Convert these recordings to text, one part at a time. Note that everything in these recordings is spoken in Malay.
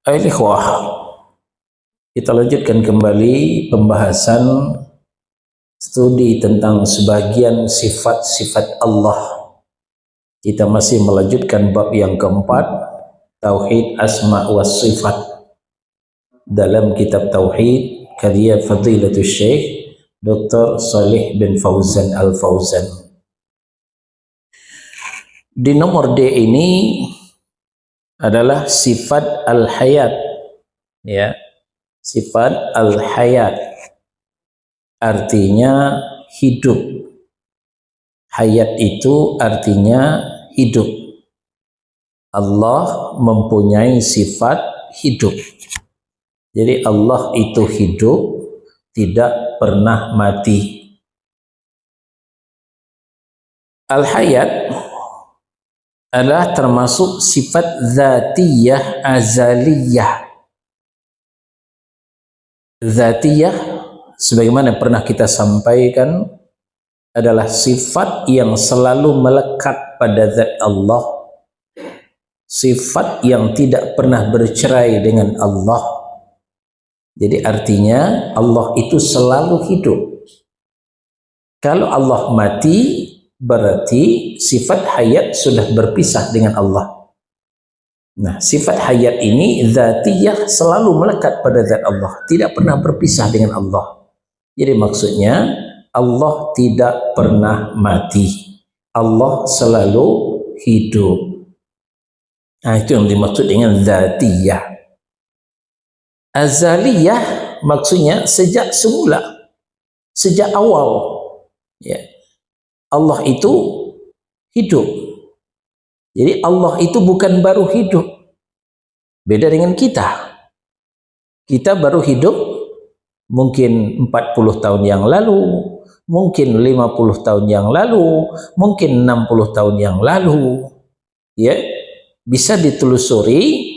Ikhwah, kita lanjutkan kembali pembahasan studi tentang sebagian sifat-sifat Allah. Kita masih melanjutkan bab yang keempat, Tauhid Asma wa Sifat, dalam kitab Tauhid karya Fadilatul Syekh Dr. Salih bin Fauzan Al-Fauzan. Di nomor D ini adalah sifat al-hayat, ya, sifat al-hayat artinya hidup. Hayat itu artinya hidup. Allah mempunyai sifat hidup. Jadi Allah itu hidup, tidak pernah mati. Al-hayat adalah termasuk sifat zatiyah azaliyah. Zatiyah, sebagaimana pernah kita sampaikan, adalah sifat yang selalu melekat pada zat Allah, sifat yang tidak pernah bercerai dengan Allah. Jadi artinya Allah itu selalu hidup. Kalau Allah mati, berarti sifat hayat sudah berpisah dengan Allah. Nah, sifat hayat ini zatiyah, selalu melekat pada zat Allah, tidak pernah berpisah dengan Allah. Jadi maksudnya Allah tidak pernah mati, Allah selalu hidup. Nah, itu yang dimaksud dengan zatiyah. Azaliyah maksudnya sejak semula, sejak awal, ya. Allah itu hidup. Jadi Allah itu bukan baru hidup. Beda dengan kita. Kita baru hidup mungkin 40 tahun yang lalu, mungkin 50 tahun yang lalu, mungkin 60 tahun yang lalu. Ya, bisa ditelusuri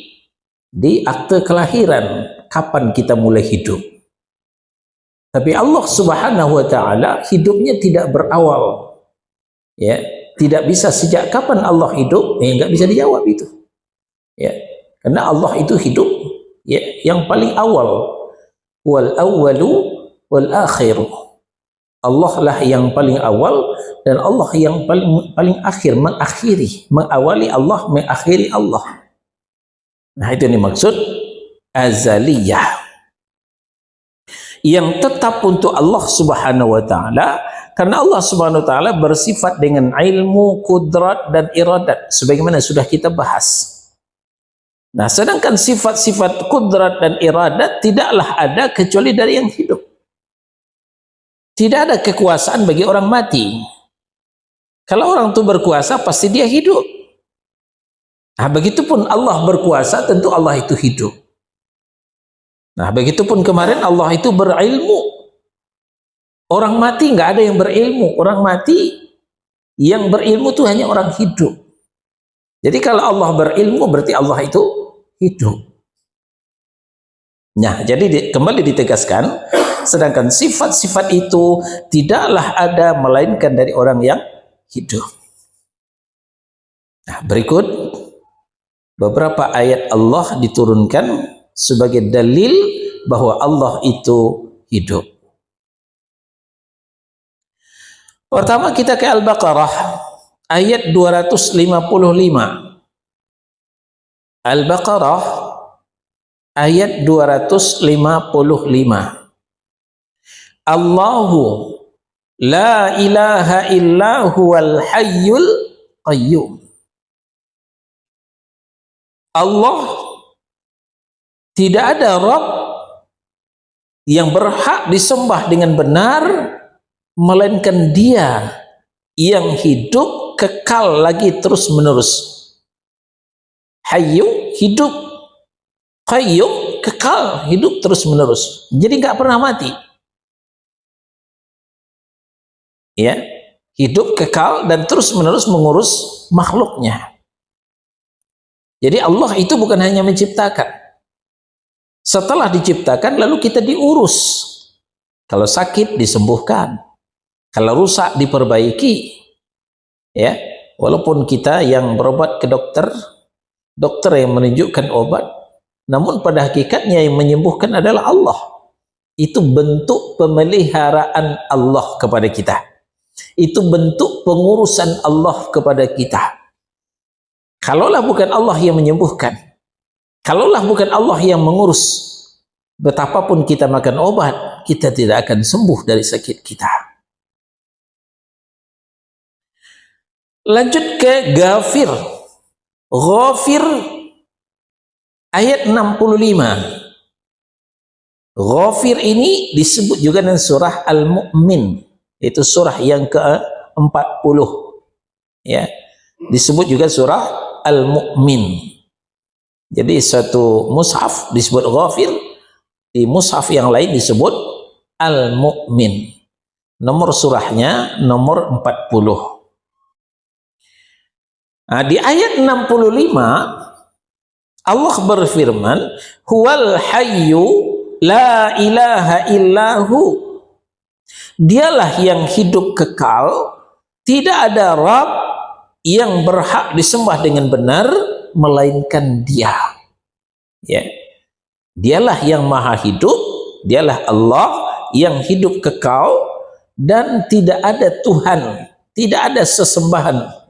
di akte kelahiran kapan kita mulai hidup. Tapi Allah Subhanahu wa taala hidupnya tidak berawal. Ya, tidak bisa sejak kapan Allah hidup, nggak bisa dijawab itu. Ya, karena Allah itu hidup, ya, yang paling awal, wal awwalu wal akhiru. Allah lah yang paling awal dan Allah yang paling akhir, mengakhiri, mengawali Allah, mengakhiri Allah. Nah, itu yang dimaksud azaliyah, yang tetap untuk Allah Subhanahu wa taala. Karena Allah Subhanahu wa taala bersifat dengan ilmu, kudrat, dan iradat, sebagaimana sudah kita bahas. Nah, sedangkan sifat-sifat kudrat dan iradat tidaklah ada kecuali dari yang hidup. Tidak ada kekuasaan bagi orang mati. Kalau orang itu berkuasa, pasti dia hidup. Nah, begitupun Allah berkuasa, tentu Allah itu hidup. Nah, begitupun kemarin Allah itu berilmu. Orang mati nggak ada yang berilmu. Orang mati yang berilmu itu hanya orang hidup. Jadi kalau Allah berilmu berarti Allah itu hidup. Nah, jadi kembali ditegaskan, sedangkan sifat-sifat itu tidaklah ada melainkan dari orang yang hidup. Nah, berikut beberapa ayat Allah diturunkan sebagai dalil bahwa Allah itu hidup. Pertama kita ke Al-Baqarah ayat 255. Al-Baqarah ayat 255. Allahu la ilaha illa huwal hayyul qayyum. Allah tidak ada Rabb yang berhak disembah dengan benar melainkan Dia yang hidup kekal lagi terus menerus. Hayyu, hidup. Qayyum, kekal, hidup terus menerus. Jadi nggak pernah mati. Ya, hidup kekal dan terus menerus mengurus makhluknya. Jadi Allah itu bukan hanya menciptakan. Setelah diciptakan lalu kita diurus. Kalau sakit disembuhkan. Kalau rusak diperbaiki, ya, walaupun kita yang berobat ke dokter yang menunjukkan obat, namun pada hakikatnya yang menyembuhkan adalah Allah. Itu bentuk pemeliharaan Allah kepada kita. Itu bentuk pengurusan Allah kepada kita. Kalaulah bukan Allah yang menyembuhkan, kalaulah bukan Allah yang mengurus, betapapun kita makan obat, kita tidak akan sembuh dari sakit kita. Lanjut ke Ghafir. Ghafir ayat 65. Ghafir ini disebut juga dengan surah Al-Mu'min. Itu surah yang ke-40. Ya. Disebut juga surah Al-Mu'min. Jadi satu mushaf disebut Ghafir, di mushaf yang lain disebut Al-Mu'min. Nomor surahnya nomor 40. Nah, di ayat 65 Allah berfirman, Huwal hayyu la ilaha illahu. Dialah yang hidup kekal, tidak ada Rabb yang berhak disembah dengan benar melainkan Dia. Ya. Dialah yang maha hidup, dialah Allah yang hidup kekal dan tidak ada Tuhan, tidak ada sesembahan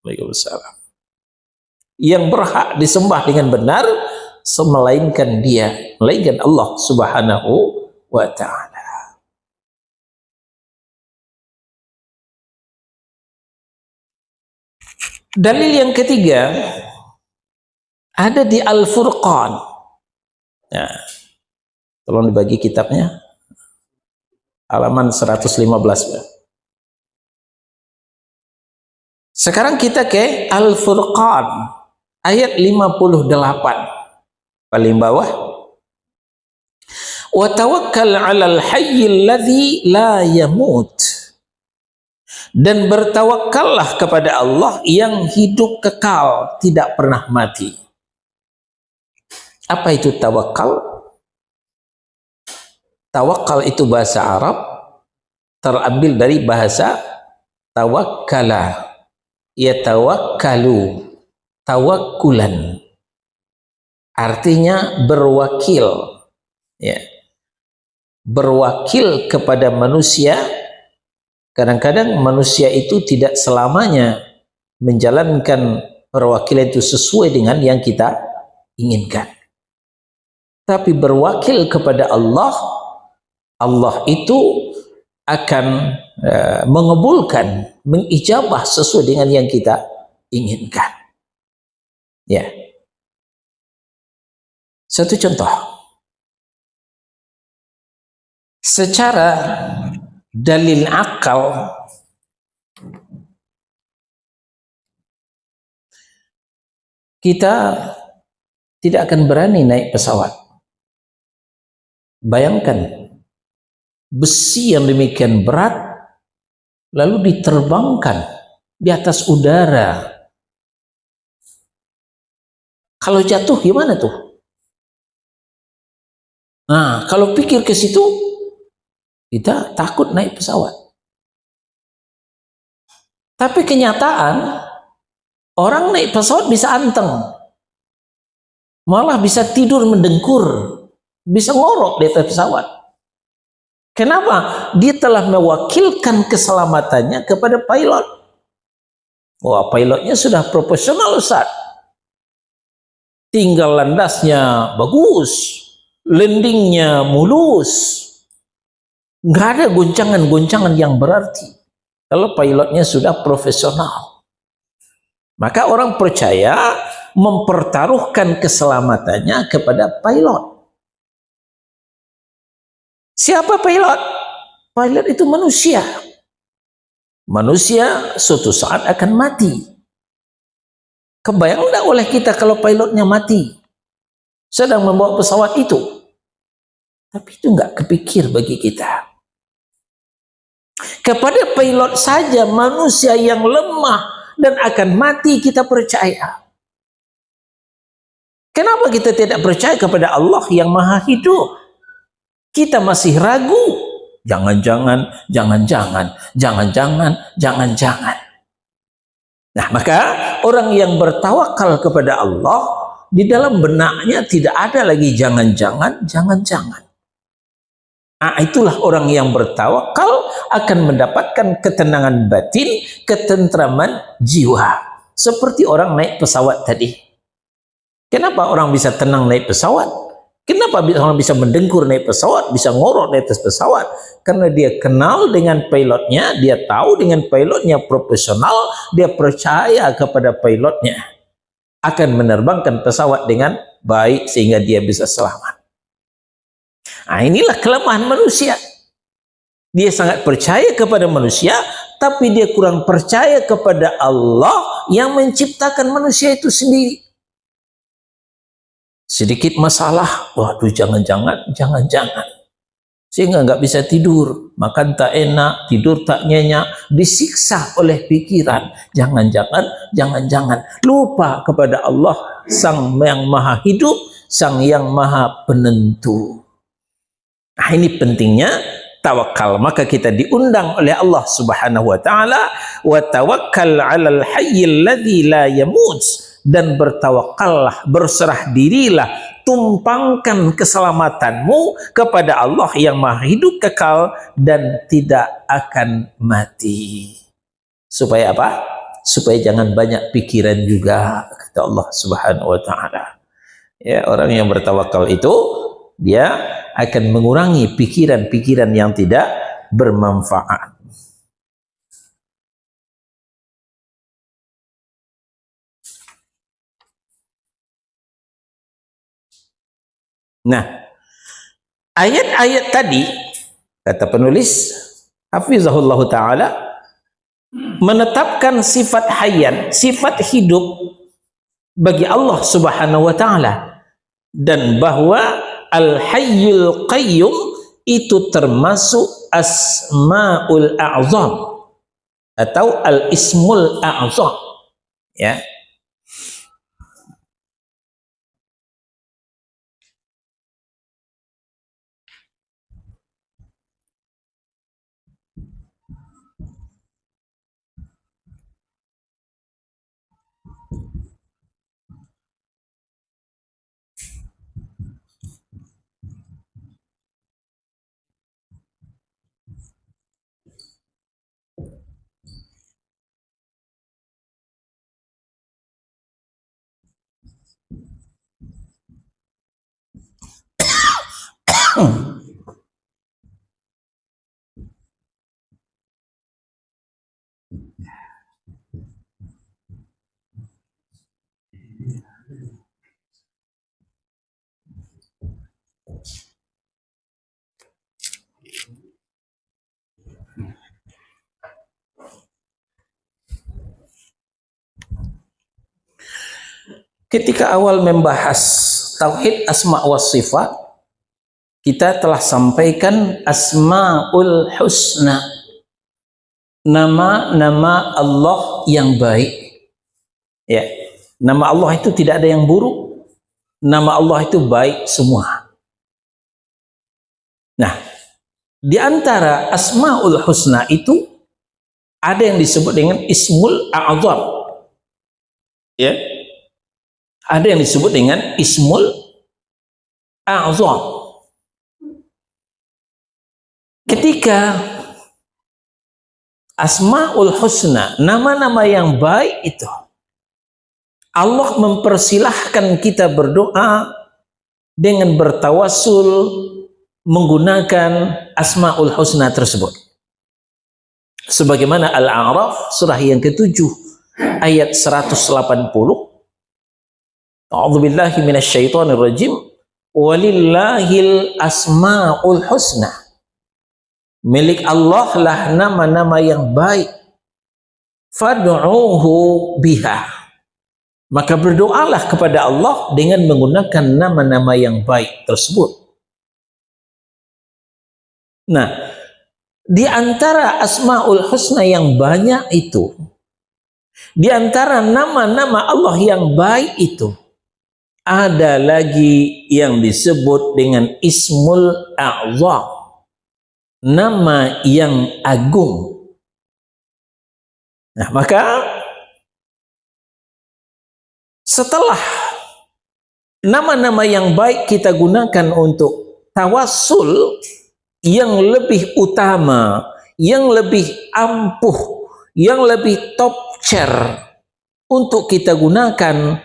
Waalaikumsalam yang berhak disembah dengan benar melainkan Dia, melainkan Allah Subhanahu wa ta'ala. Dalil yang ketiga ada di Al-Furqan. Ya. Tolong dibagi kitabnya. Halaman 115. Sekarang kita ke Al-Furqan ayat 58. Paling bawah, wa tawakkal 'alal hayyil ladzi la yamut, dan bertawakkallah kepada Allah yang hidup kekal, tidak pernah mati. Apa itu tawakal? Tawakal itu bahasa Arab, terambil dari bahasa tawakkala, yatawakkalu, tawakkulan. Artinya berwakil, ya, berwakil kepada manusia. Kadang-kadang manusia itu tidak selamanya menjalankan perwakilan itu sesuai dengan yang kita inginkan, tapi berwakil kepada Allah, Allah itu akan mengabulkan, mengijabah sesuai dengan yang kita inginkan. Ya. Satu contoh, secara dalil akal, kita tidak akan berani naik pesawat. Bayangkan besi yang demikian berat lalu diterbangkan di atas udara. Kalau jatuh gimana tuh? Nah, kalau pikir ke situ, kita takut naik pesawat. Tapi kenyataan, orang naik pesawat bisa anteng, malah bisa tidur mendengkur, bisa ngorok di atas pesawat. Kenapa? Dia telah mewakilkan keselamatannya kepada pilot. Wah, pilotnya sudah profesional, Ustaz. Tinggal landasnya bagus, landingnya mulus, nggak ada goncangan-goncangan yang berarti kalau pilotnya sudah profesional. Maka orang percaya mempertaruhkan keselamatannya kepada pilot. Siapa pilot? Pilot itu manusia. Manusia suatu saat akan mati. Kebayang enggak oleh kita kalau pilotnya mati sedang membawa pesawat itu? Tapi itu enggak kepikir bagi kita. Kepada pilot saja manusia yang lemah dan akan mati kita percaya. Kenapa kita tidak percaya kepada Allah yang maha hidup? Kita masih ragu. Jangan-jangan, jangan-jangan, jangan-jangan, jangan-jangan. Nah, maka orang yang bertawakal kepada Allah, di dalam benaknya tidak ada lagi jangan-jangan, jangan-jangan. Nah, itulah orang yang bertawakal akan mendapatkan ketenangan batin, ketentraman jiwa. Seperti orang naik pesawat tadi. Kenapa orang bisa tenang naik pesawat? Kenapa orang bisa mendengkur naik pesawat, bisa ngorok di atas pesawat? Karena dia kenal dengan pilotnya, dia tahu dengan pilotnya profesional, dia percaya kepada pilotnya akan menerbangkan pesawat dengan baik sehingga dia bisa selamat. Nah, inilah kelemahan manusia. Dia sangat percaya kepada manusia, tapi dia kurang percaya kepada Allah yang menciptakan manusia itu sendiri. Sedikit masalah, waduh jangan-jangan, jangan-jangan. Sehingga nggak bisa tidur, makan tak enak, tidur tak nyenyak, disiksa oleh pikiran. Jangan-jangan, jangan-jangan. Lupa kepada Allah, Sang yang Maha Hidup, Sang yang Maha Penentu. Nah, ini pentingnya tawakal. Maka kita diundang oleh Allah Subhanahu wa taala, wa tawakkal 'alal hayyil ladzi la yamut, dan bertawakallah, berserah dirilah, tumpangkan keselamatanmu kepada Allah yang Maha Hidup kekal dan tidak akan mati. Supaya apa? Supaya jangan banyak pikiran juga, kata Allah Subhanahu wa taala. Ya, orang yang bertawakal itu dia akan mengurangi pikiran-pikiran yang tidak bermanfaat. Nah, ayat-ayat tadi, kata penulis hafizahullah ta'ala, menetapkan sifat hayyan, sifat hidup bagi Allah Subhanahu wa ta'ala, dan bahwa Al-Hayyul Qayyum itu termasuk Asma'ul A'zam atau Al-Ismul A'zam, ya. Ketika awal membahas tauhid asma wa sifat, kita telah sampaikan Asmaul Husna, nama-nama Allah yang baik. Ya, nama Allah itu tidak ada yang buruk. Nama Allah itu baik semua. Nah, di antara Asmaul Husna itu ada yang disebut dengan Ismul A'zam. Ya. Ada yang disebut dengan Ismul A'zam. Ketika Asmaul Husna, nama-nama yang baik itu, Allah mempersilahkan kita berdoa dengan bertawassul menggunakan Asmaul Husna tersebut. Sebagaimana Al-A'raf surah yang ke-7 ayat 180. A'udzubillahi minasyaitonir rajim. Walillahil asmaul husna. Milik Allah lah nama-nama yang baik. Fad'uhu biha. Maka berdoalah kepada Allah dengan menggunakan nama-nama yang baik tersebut. Nah, di antara asmaul husna yang banyak itu, di antara nama-nama Allah yang baik itu, ada lagi yang disebut dengan Ismul A'zam, nama yang agung. Nah, maka setelah nama-nama yang baik kita gunakan untuk tawassul yang lebih utama, yang lebih ampuh, yang lebih top tier untuk kita gunakan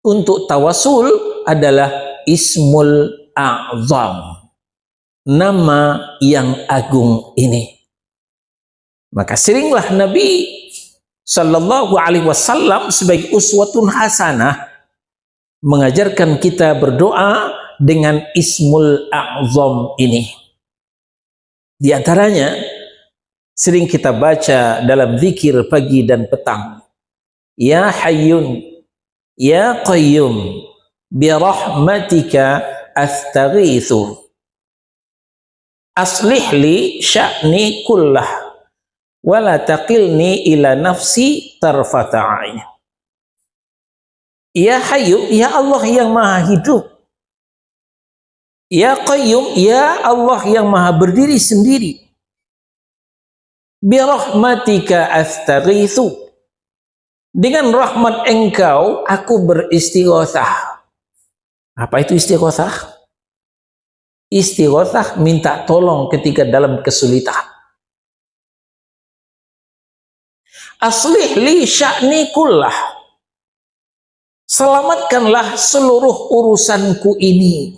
untuk tawassul adalah Ismul A'zam, nama yang agung ini. Maka seringlah Nabi Sallallahu Alaihi Wasallam sebagai uswatun hasanah mengajarkan kita berdoa dengan Ismul A'zam ini. Di antaranya sering kita baca dalam zikir pagi dan petang. Ya Hayyun, Ya Qayyum, bi rahmatika astaghitsu. Aslih li sya'ni kullah, wa la taqilni ila nafsi tarfata 'ain. Ya Hayyu, ya Allah yang maha hidup. Ya Qayyum, ya Allah yang maha berdiri sendiri. Bi rahmatika astaghitsu. Dengan rahmat Engkau aku beristighatsah. Apa itu istighatsah? Istighatsah minta tolong ketika dalam kesulitan. Aslih li sya'ni kullah. Selamatkanlah seluruh urusanku ini.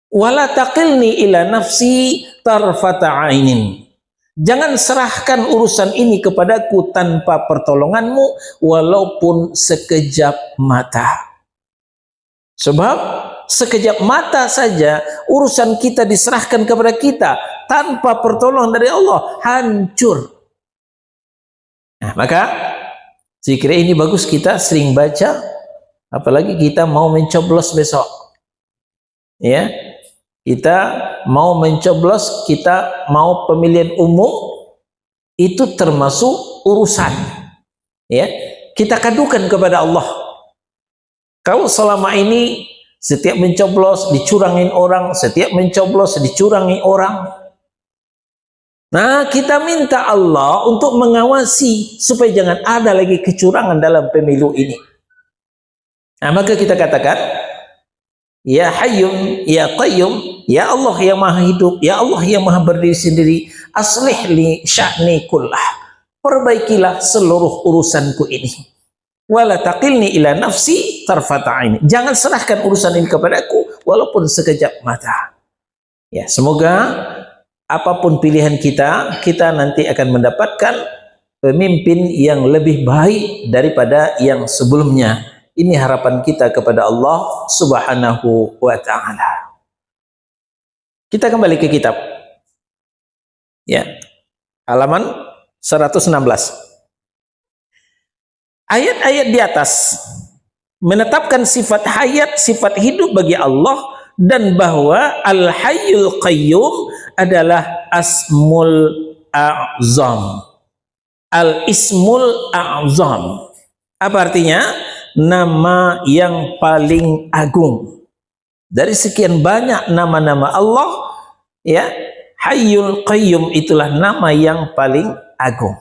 Wala taqilni ila nafsi tarfata 'ainin. Jangan serahkan urusan ini kepadaku tanpa pertolonganmu walaupun sekejap mata. Sebab sekejap mata saja urusan kita diserahkan kepada kita tanpa pertolongan dari Allah, hancur. Nah, maka zikir ini bagus kita sering baca, apalagi kita mau mencoblos besok. Ya. Kita mau mencoblos, kita mau pemilihan umum, itu termasuk urusan. Ya, kita kadukan kepada Allah. Kalau selama ini setiap mencoblos dicurangin orang, setiap mencoblos dicurangi orang. Nah, kita minta Allah untuk mengawasi supaya jangan ada lagi kecurangan dalam pemilu ini. Nah, maka kita katakan, Ya Hayyun, Ya Qayyum, Ya Allah yang maha hidup, Ya Allah yang maha berdiri sendiri, aslih li sya'ni kullah. Perbaikilah seluruh urusanku ini. Wala taqilni ila nafsi tarfata 'ain. Jangan serahkan urusan ini kepadaku walaupun sekejap mata. Ya, semoga apapun pilihan kita, kita nanti akan mendapatkan pemimpin yang lebih baik daripada yang sebelumnya. Ini harapan kita kepada Allah Subhanahu wa ta'ala. Kita kembali ke kitab. Ya. Halaman 116. Ayat-ayat di atas menetapkan sifat hayat, sifat hidup bagi Allah, dan bahwa Al-Hayyul Qayyum adalah Asmul A'zam. Al-Ismul A'zam. Apa artinya? Nama yang paling agung. Dari sekian banyak nama-nama Allah, ya, Hayyul Qayyum itulah nama yang paling agung.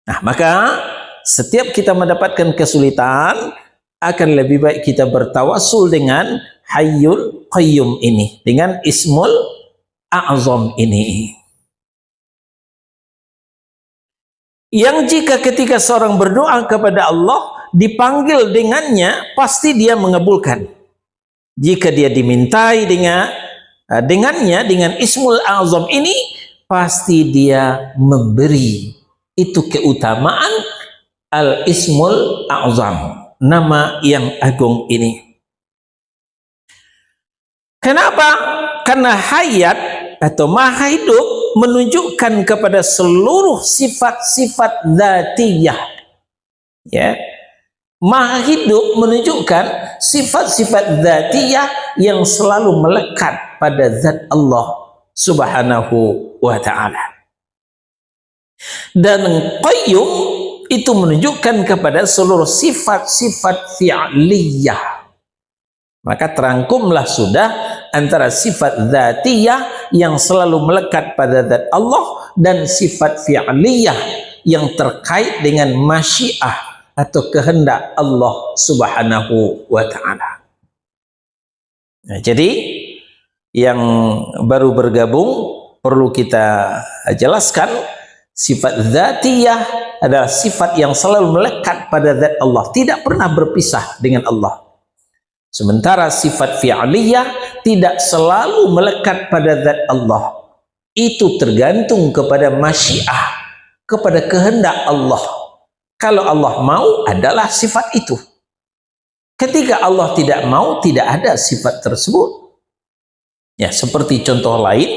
Nah, maka setiap kita mendapatkan kesulitan, akan lebih baik kita bertawassul dengan Hayyul Qayyum ini, dengan Ismul A'zam ini. Yang jika ketika seorang berdoa kepada Allah dipanggil dengannya, pasti dia mengabulkan. Jika dia dimintai dengannya, dengan Ismul A'zam ini, pasti dia memberi. Itu keutamaan Al-Ismul A'zam, nama yang agung ini. Kenapa? Karena hayat atau maha hidup menunjukkan kepada seluruh sifat-sifat dzatiyah. Ya. Maha hidup menunjukkan sifat-sifat dzatiyah yang selalu melekat pada zat Allah Subhanahu wa ta'ala. Dan Qayyum itu menunjukkan kepada seluruh sifat-sifat fi'liyah. Maka terangkumlah sudah antara sifat dzatiyah yang selalu melekat pada zat Allah dan sifat fi'liyah yang terkait dengan masyiah atau kehendak Allah Subhanahu wa ta'ala. Nah, jadi yang baru bergabung perlu kita jelaskan, sifat dzatiyah adalah sifat yang selalu melekat pada zat Allah, tidak pernah berpisah dengan Allah. Sementara sifat fi'liyah tidak selalu melekat pada zat Allah. Itu tergantung kepada masyiah, kepada kehendak Allah. Kalau Allah mau, adalah sifat itu. Ketika Allah tidak mau, tidak ada sifat tersebut. Ya, seperti contoh lain,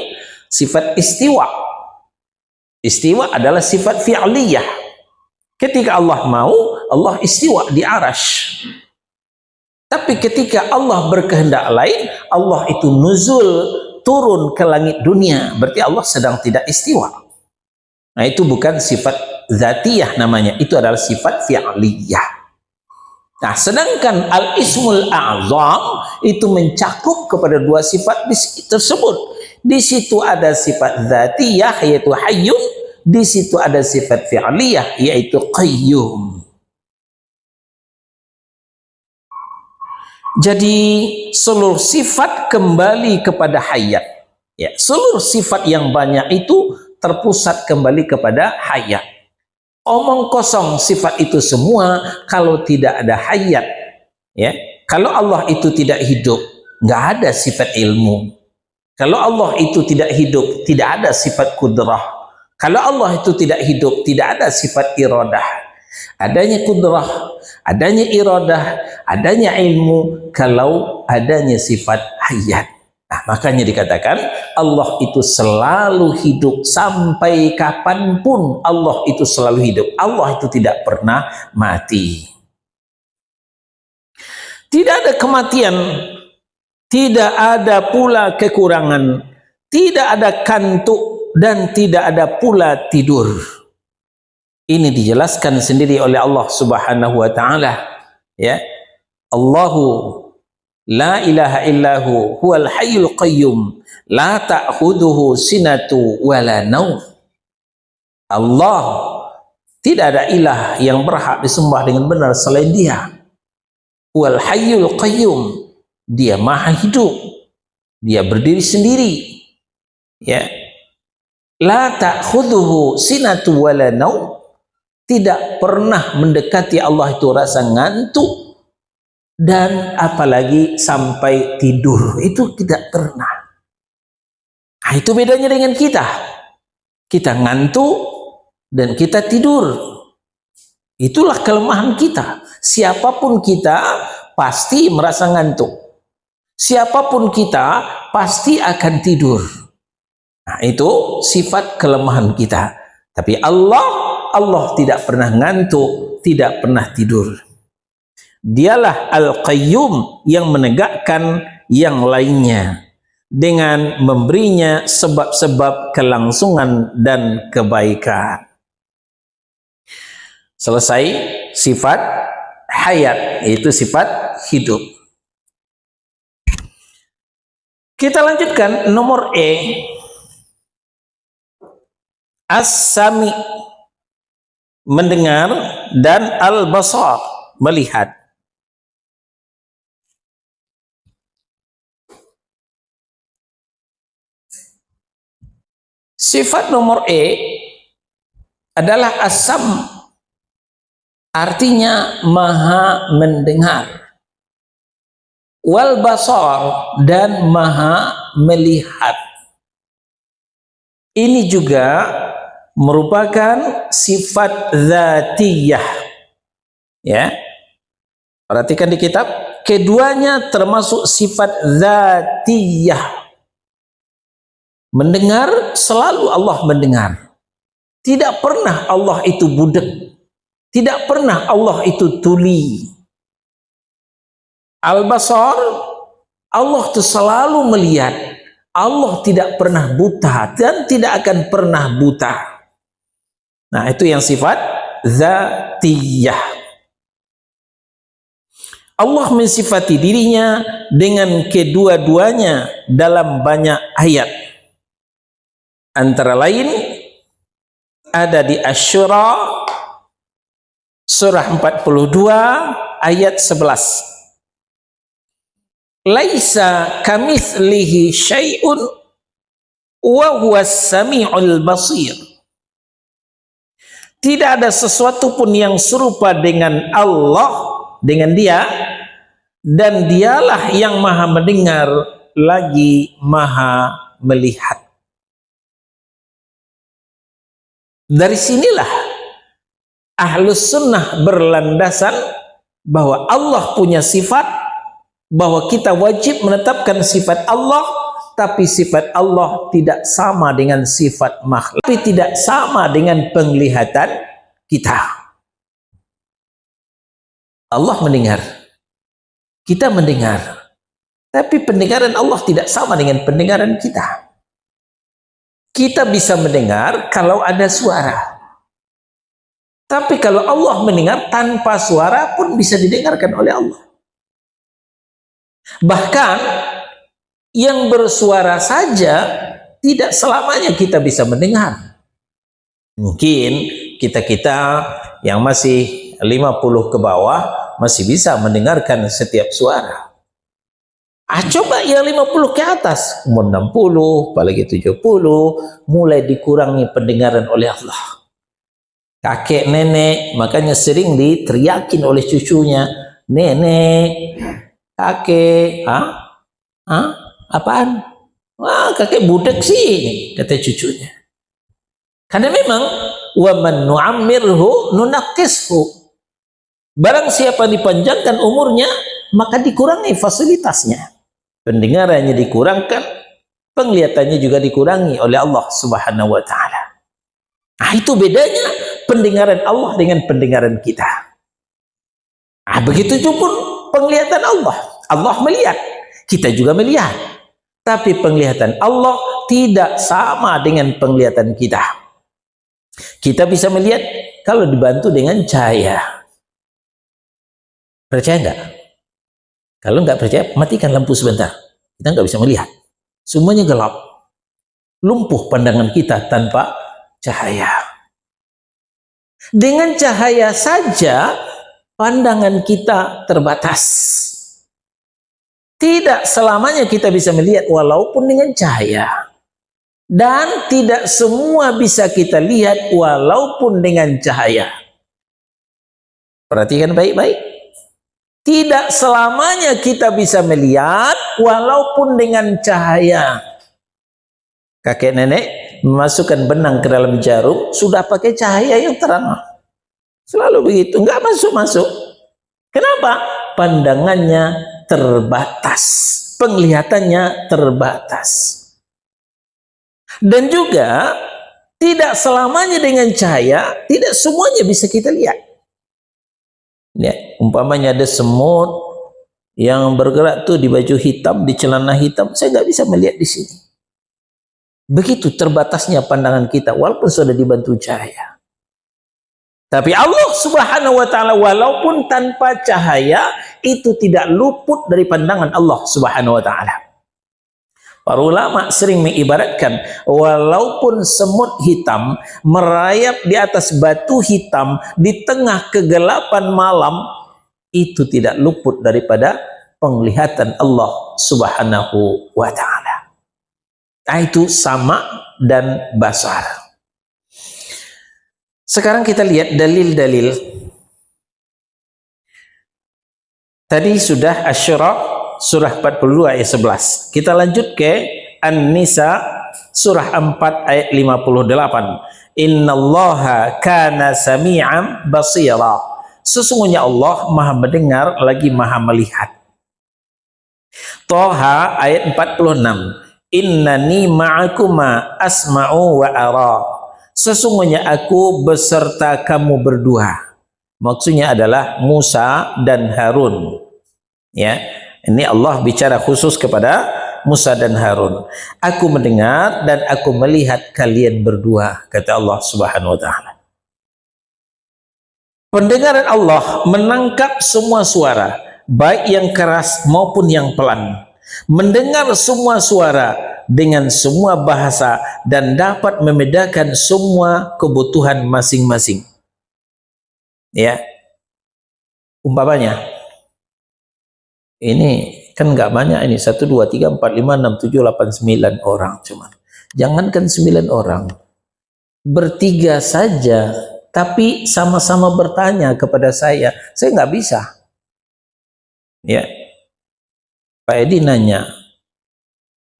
sifat istiwa. Istiwa adalah sifat fi'liyah. Ketika Allah mau, Allah istiwa di arash. Tapi ketika Allah berkehendak lain, Allah itu nuzul, turun ke langit dunia, berarti Allah sedang tidak istiwa. Nah, itu bukan sifat dzatiyah namanya, itu adalah sifat fi'liyah. Nah, sedangkan al-ismul a'zam itu mencakup kepada dua sifat tersebut. Di situ ada sifat dzatiyah yaitu hayyun, di situ ada sifat fi'liyah yaitu qayyum. Jadi seluruh sifat kembali kepada hayat. Ya, seluruh sifat yang banyak itu terpusat kembali kepada hayat. Omong kosong sifat itu semua kalau tidak ada hayat. Ya, kalau Allah itu tidak hidup, nggak ada sifat ilmu. Kalau Allah itu tidak hidup, tidak ada sifat kudrah. Kalau Allah itu tidak hidup, tidak ada sifat iradah. Adanya kudrah, adanya iradah, adanya ilmu, kalau adanya sifat hayat. Nah, makanya dikatakan Allah itu selalu hidup, sampai kapanpun Allah itu selalu hidup. Allah itu tidak pernah mati. Tidak ada kematian, tidak ada pula kekurangan, tidak ada kantuk, dan tidak ada pula tidur. Ini dijelaskan sendiri oleh Allah Subhanahu wa ta'ala. Ya, Allahu la ilaha illahu huwal hayyul qayyum la ta'khudhuhu sinatu wala naum. Allah, tidak ada ilah yang berhak disembah dengan benar selain Dia. Huwal hayyul qayyum, Dia maha hidup, Dia berdiri sendiri. Ya, la ta'khudhuhu sinatu wala naum, tidak pernah mendekati Allah itu rasa ngantuk, dan apalagi sampai tidur, itu tidak pernah. Nah, itu bedanya dengan kita. Kita ngantuk dan kita tidur. Itulah kelemahan kita. Siapapun kita pasti merasa ngantuk. Siapapun kita pasti akan tidur. Nah, itu sifat kelemahan kita. Tapi Allah tidak pernah ngantuk, tidak pernah tidur. Dialah Al-Qayyum yang menegakkan yang lainnya dengan memberinya sebab-sebab kelangsungan dan kebaikan. Selesai sifat hayat, yaitu sifat hidup. Kita lanjutkan nomor E. As-Sami, mendengar, dan Al-Basar, melihat. Sifat nomor E adalah As-Sam, artinya maha mendengar. Wal Basar, dan maha melihat. Ini juga merupakan sifat dzatiyah. Ya, perhatikan di kitab, keduanya termasuk sifat dzatiyah. Mendengar, selalu Allah mendengar. Tidak pernah Allah itu budek, tidak pernah Allah itu tuli. Al-Basar, Allah itu selalu melihat. Allah tidak pernah buta dan tidak akan pernah buta. Nah, itu yang sifat dzatiyah. Allah mensifati dirinya dengan kedua-duanya dalam banyak ayat. Antara lain ada di Asy-Syura surah 42 ayat 11. Laisa kamitslihi syai'un wa huwas sami'ul basir. Tidak ada sesuatu pun yang serupa dengan Allah, dengan Dia, dan Dialah yang Maha mendengar lagi Maha melihat. Dari sinilah Ahlus Sunnah berlandasan bahwa Allah punya sifat, bahwa kita wajib menetapkan sifat Allah, tapi sifat Allah tidak sama dengan sifat makhluk, tapi tidak sama dengan penglihatan kita. Allah mendengar, kita mendengar, tapi pendengaran Allah tidak sama dengan pendengaran kita. Kita bisa mendengar kalau ada suara, tapi kalau Allah mendengar tanpa suara pun bisa didengarkan oleh Allah. Bahkan yang bersuara saja tidak selamanya kita bisa mendengar. Mungkin kita yang masih 50 ke bawah masih bisa mendengarkan setiap suara. Coba yang 50 ke atas, umur 60, apalagi 70, mulai dikurangi pendengaran oleh Allah. Kakek nenek makanya sering diteriakin oleh cucunya, nenek, kakek, apaan? Wah, kakek budak sih, kata cucunya. Karena memang wa man nu'ammirhu nunaqqishu. Barang siapa dipanjangkan umurnya, maka dikurangi fasilitasnya. Pendengarannya dikurangkan, penglihatannya juga dikurangi oleh Allah Subhanahu wa taala. Itu bedanya pendengaran Allah dengan pendengaran kita. Begitu pun penglihatan Allah. Allah melihat, kita juga melihat. Tapi penglihatan Allah tidak sama dengan penglihatan kita. Kita bisa melihat kalau dibantu dengan cahaya. Percaya enggak? Kalau enggak percaya, matikan lampu sebentar. Kita enggak bisa melihat. Semuanya gelap. Lumpuh pandangan kita tanpa cahaya. Dengan cahaya saja pandangan kita terbatas. Tidak selamanya kita bisa melihat walaupun dengan cahaya. Dan tidak semua bisa kita lihat walaupun dengan cahaya. Perhatikan baik-baik. Tidak selamanya kita bisa melihat walaupun dengan cahaya. Kakek nenek memasukkan benang ke dalam jarum sudah pakai cahaya yang terang. Selalu begitu, enggak masuk-masuk. Kenapa? Pandangannya terbatas, penglihatannya terbatas. Dan juga tidak selamanya dengan cahaya, tidak semuanya bisa kita lihat. Ya, umpamanya ada semut yang bergerak tuh di baju hitam, di celana hitam, saya nggak bisa melihat di sini. Begitu terbatasnya pandangan kita, walaupun sudah dibantu cahaya. Tapi Allah Subhanahu wa taala walaupun tanpa cahaya itu tidak luput dari pandangan Allah Subhanahu wa taala. Para ulama sering mengibaratkan walaupun semut hitam merayap di atas batu hitam di tengah kegelapan malam, itu tidak luput daripada penglihatan Allah Subhanahu wa taala. Itu sama dan basar. Sekarang kita lihat dalil-dalil. Tadi sudah Asy-Syura surah 42 ayat 11. Kita lanjut ke An-Nisa surah 4 ayat 58. Innallaha kana sami'an basira. Sesungguhnya Allah Maha mendengar lagi Maha melihat. Thaha ayat 46. Innani ma'akuma asma'u wa ara. Sesungguhnya aku beserta kamu berdua. Maksudnya adalah Musa dan Harun. Ya, ini Allah bicara khusus kepada Musa dan Harun. Aku mendengar dan aku melihat kalian berdua, kata Allah Subhanahu wa taala. Pendengaran Allah menangkap semua suara, baik yang keras maupun yang pelan. Mendengar semua suara dengan semua bahasa dan dapat membedakan semua kebutuhan masing-masing. Ya, Umpamanya, ini kan nggak banyak ini, 1, 2, 3, 4, 5, 6, 7, 8, 9 orang cuma. Jangankan 9 orang, bertiga saja, tapi sama-sama bertanya kepada saya nggak bisa. Ya, Pak Edi nanya,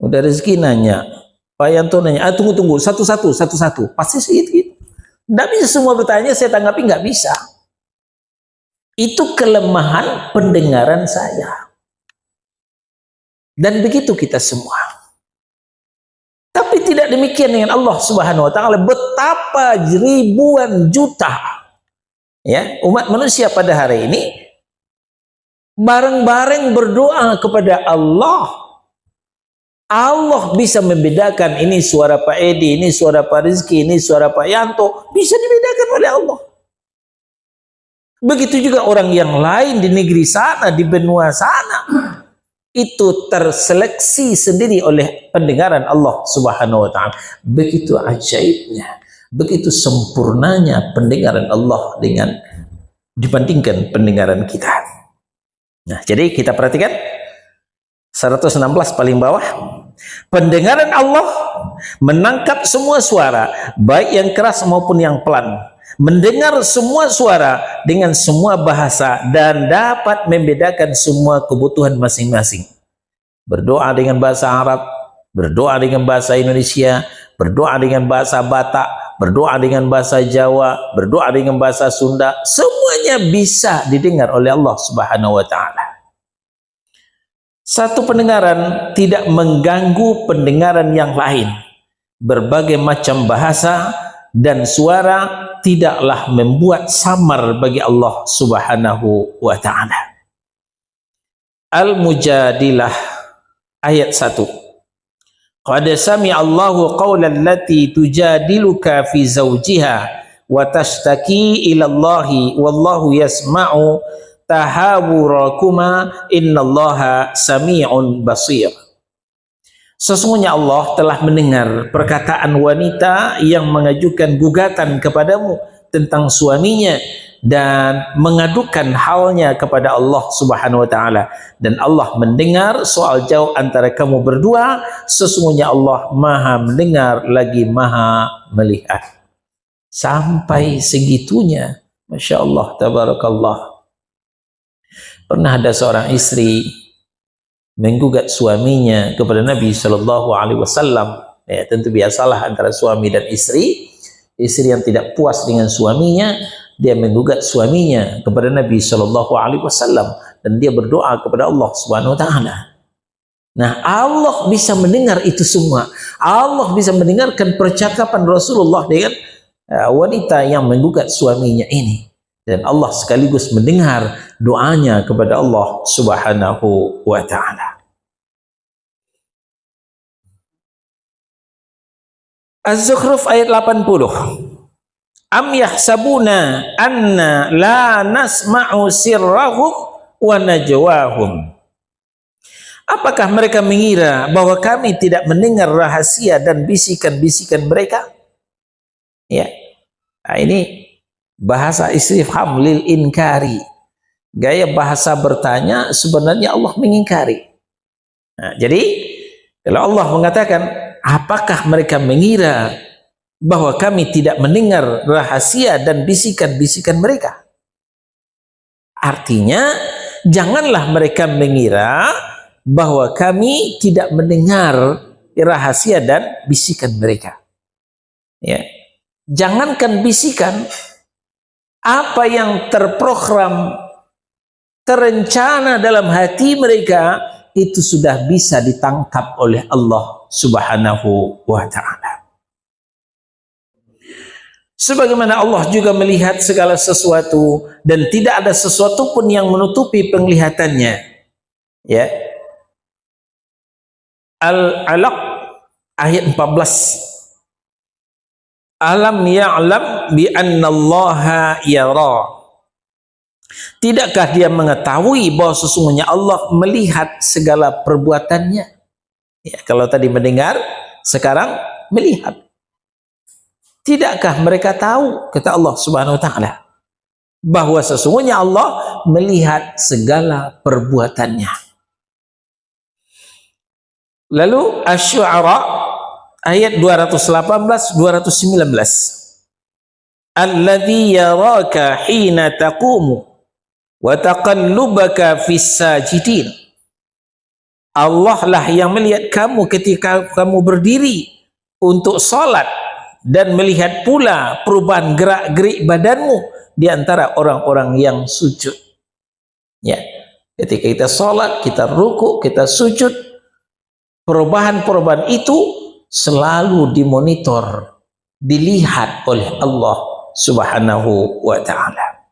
udah Rezeki nanya, Pak Yanto nanya, tunggu, satu-satu, pasti segitu. Nggak bisa semua bertanya, saya tanggapi nggak bisa. Itu kelemahan pendengaran saya. Dan begitu kita semua. Tapi tidak demikian dengan Allah Subhanahu wa taala. Betapa ribuan juta ya umat manusia pada hari ini bareng-bareng berdoa kepada Allah. Allah bisa membedakan ini suara Pak Edi, ini suara Pak Rizki, ini suara Pak Yanto, bisa dibedakan oleh Allah. Begitu juga orang yang lain di negeri sana, di benua sana, itu terseleksi sendiri oleh pendengaran Allah Subhanahu wa taala. Begitu ajaibnya, begitu sempurnanya pendengaran Allah dengan dibandingkan pendengaran kita. Nah, jadi kita perhatikan 116 paling bawah. Pendengaran Allah menangkap semua suara, baik yang keras maupun yang pelan. Mendengar semua suara dengan semua bahasa dan dapat membedakan semua kebutuhan masing-masing. Berdoa dengan bahasa Arab, berdoa dengan bahasa Indonesia, berdoa dengan bahasa Batak, berdoa dengan bahasa Jawa, berdoa dengan bahasa Sunda, semuanya bisa didengar oleh Allah Subhanahu wa taala. Satu pendengaran tidak mengganggu pendengaran yang lain. Berbagai macam bahasa dan suara tidaklah membuat samar bagi Allah Subhanahu wa taala. Al-Mujadilah ayat 1. Qad sami'a Allahu qawlan allati tujadiluka fi zawjiha wa tashtaki ila Allahi wallahu yasma'u tahawurakuma innallaha sami'un basir. Sesungguhnya Allah telah mendengar perkataan wanita yang mengajukan gugatan kepadamu tentang suaminya dan mengadukan halnya kepada Allah Subhanahu wa taala, dan Allah mendengar soal jauh antara kamu berdua. Sesungguhnya Allah Maha mendengar lagi Maha melihat. Sampai segitunya, Masya Allah, tabarakallah. Pernah ada seorang istri menggugat suaminya kepada Nabi Shallallahu Alaihi Wasallam. Ya, tentu biasalah antara suami dan istri. Istri yang tidak puas dengan suaminya, dia menggugat suaminya kepada Nabi Shallallahu Alaihi Wasallam, dan dia berdoa kepada Allah Subhanahu Wa Taala. Nah, Allah bisa mendengar itu semua. Allah bisa mendengarkan percakapan Rasulullah dengan wanita yang menggugat suaminya ini. Dan Allah sekaligus mendengar doanya kepada Allah Subhanahu wa taala. Az-Zukhruf ayat 80. Am yahsabuna anna la nasma'u sirrahum wa najwahum. Apakah mereka mengira bahwa kami tidak mendengar rahasia dan bisikan-bisikan mereka? Ya. Nah, ini bahasa istifham lil inkari. Gaya bahasa bertanya, sebenarnya Allah mengingkari. Nah, jadi kalau Allah mengatakan, apakah mereka mengira bahwa kami tidak mendengar rahasia dan bisikan-bisikan mereka? Artinya, janganlah mereka mengira bahwa kami tidak mendengar rahasia dan bisikan mereka. Ya. Jangankan bisikan, apa yang terprogram, terencana dalam hati mereka, itu sudah bisa ditangkap oleh Allah Subhanahu wa taala. Sebagaimana Allah juga melihat segala sesuatu dan tidak ada sesuatu pun yang menutupi penglihatannya. Ya. Al-Alaq ayat 14. Alam ya'lam bi annallaha yara. Tidakkah dia mengetahui bahwa sesungguhnya Allah melihat segala perbuatannya? Ya, kalau tadi mendengar, sekarang melihat. Tidakkah mereka tahu, kata Allah Subhanahu wa taala, bahwa sesungguhnya Allah melihat segala perbuatannya. Lalu Asy-Syu'ara ayat 218-219. Alladzi yaraka hina taqumu wa taqallubaka fis sajidin. Allah lah yang melihat kamu ketika kamu berdiri untuk salat dan melihat pula perubahan gerak-gerik badanmu di antara orang-orang yang sujud. Ya, ketika kita salat, kita rukuk, kita sujud, perubahan-perubahan itu selalu dimonitor, dilihat oleh Allah Subhanahu wa ta'ala.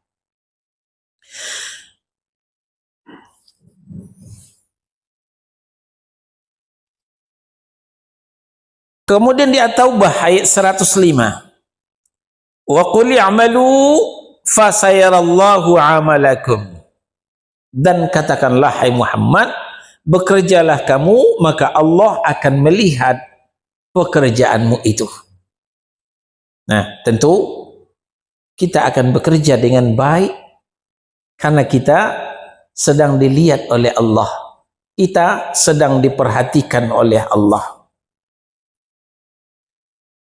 Kemudian di At-Taubah ayat 105. Wa qul i'malu fasayarallahu 'amalakum. Dan katakanlah hai Muhammad, bekerjalah kamu maka Allah akan melihat pekerjaanmu itu. Nah, tentu kita akan bekerja dengan baik karena kita sedang dilihat oleh Allah. Kita sedang diperhatikan oleh Allah.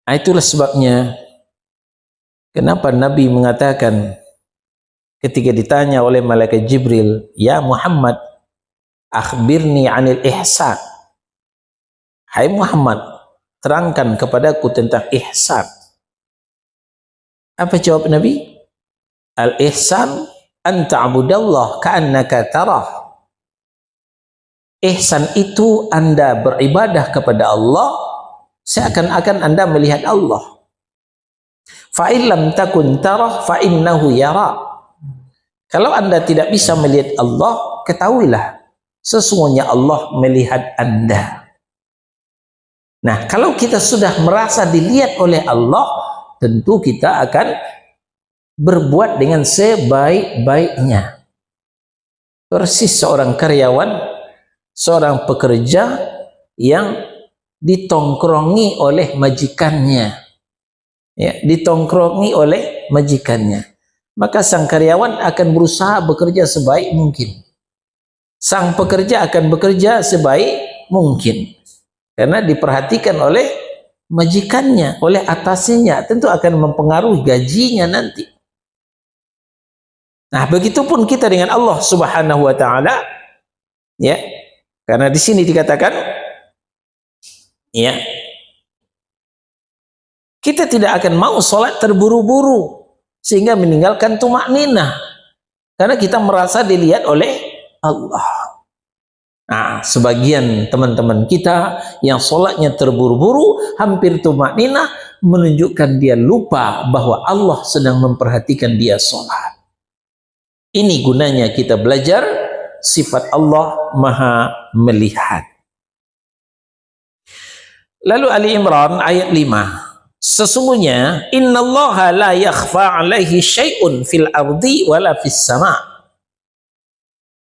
Nah, itulah sebabnya kenapa Nabi mengatakan ketika ditanya oleh malaikat Jibril, "Ya Muhammad, akhbirni 'anil ihsan." Hai Muhammad, terangkan kepadaku tentang ihsan. Apa jawab Nabi? Al-ihsan an ta'budallah ka'annaka tarah. Ihsan itu Anda beribadah kepada Allah seakan-akan Anda melihat Allah. Fa illam takun tarah fa innahu yara. Kalau Anda tidak bisa melihat Allah, ketahuilah sesungguhnya Allah melihat Anda. Nah, kalau kita sudah merasa dilihat oleh Allah, tentu kita akan berbuat dengan sebaik-baiknya. Persis seorang karyawan, seorang pekerja yang ditongkrongi oleh majikannya, ya, ditongkrongi oleh majikannya, maka sang karyawan akan berusaha bekerja sebaik mungkin. Sang pekerja akan bekerja sebaik mungkin karena diperhatikan oleh majikannya, oleh atasnya, tentu akan mempengaruhi gajinya nanti. Nah, begitupun kita dengan Allah Subhanahu wa ta'ala, ya, karena di sini dikatakan, ya, kita tidak akan mau sholat terburu-buru sehingga meninggalkan tumakninah karena kita merasa dilihat oleh Allah. Nah, sebagian teman-teman kita yang sholatnya terburu-buru, hampir tumakninah, menunjukkan dia lupa bahwa Allah sedang memperhatikan dia sholat. Ini gunanya kita belajar sifat Allah Maha Melihat. Lalu Ali Imran ayat 5. Sesungguhnya innallaha la yakhfa 'alaihi syai'un fil ardi wala fis sama'.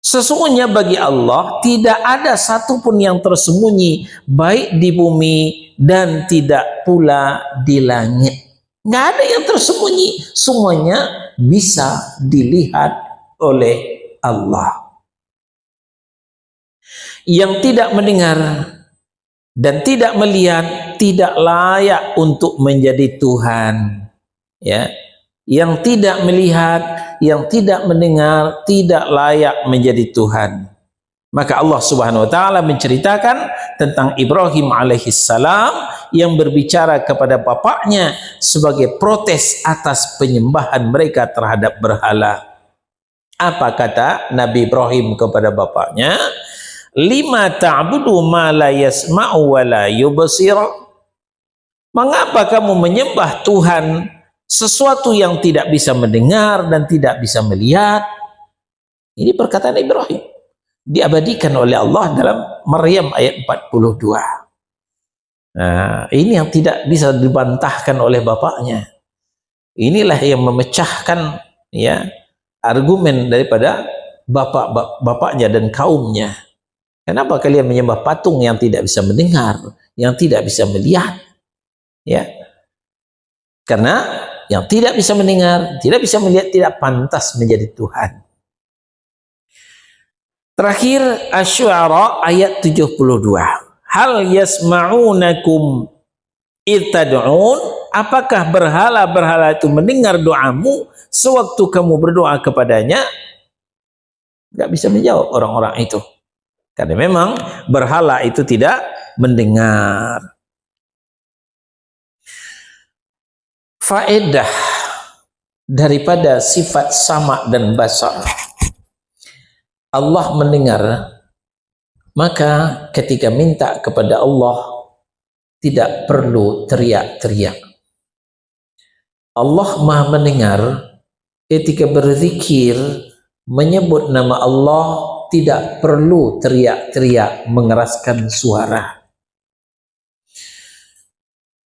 Sesungguhnya bagi Allah tidak ada satupun yang tersembunyi baik di bumi dan tidak pula di langit. Nggak ada yang tersembunyi, semuanya bisa dilihat oleh Allah. Yang tidak mendengar dan tidak melihat tidak layak untuk menjadi Tuhan, ya. Yang tidak melihat, yang tidak mendengar tidak layak menjadi Tuhan. Maka Allah Subhanahu wa ta'ala menceritakan tentang Ibrahim alaihissalam yang berbicara kepada bapaknya sebagai protes atas penyembahan mereka terhadap berhala. Apa kata Nabi Ibrahim kepada bapaknya? Lima ta'budu ma la yasma'u wa la yubsir. Mengapa kamu menyembah Tuhan sesuatu yang tidak bisa mendengar dan tidak bisa melihat? Ini perkataan Ibrahim diabadikan oleh Allah dalam Maryam ayat 42. Nah, ini yang tidak bisa dibantahkan oleh bapaknya. Inilah yang memecahkan, ya, argumen daripada bapaknya dan kaumnya. Kenapa kalian menyembah patung yang tidak bisa mendengar, yang tidak bisa melihat? Ya, karena yang tidak bisa mendengar, tidak bisa melihat tidak pantas menjadi Tuhan. Terakhir Asy-Syu'ara ayat 72. Hal yasma'unakum irtad'un, apakah berhala-berhala itu mendengar doamu sewaktu kamu berdoa kepadanya? Nggak bisa menjawab orang-orang itu, karena memang berhala itu tidak mendengar. Faedah daripada sifat sama dan basar. Allah mendengar, maka ketika minta kepada Allah tidak perlu teriak-teriak. Allah Maha mendengar ketika berzikir menyebut nama Allah tidak perlu teriak-teriak mengeraskan suara.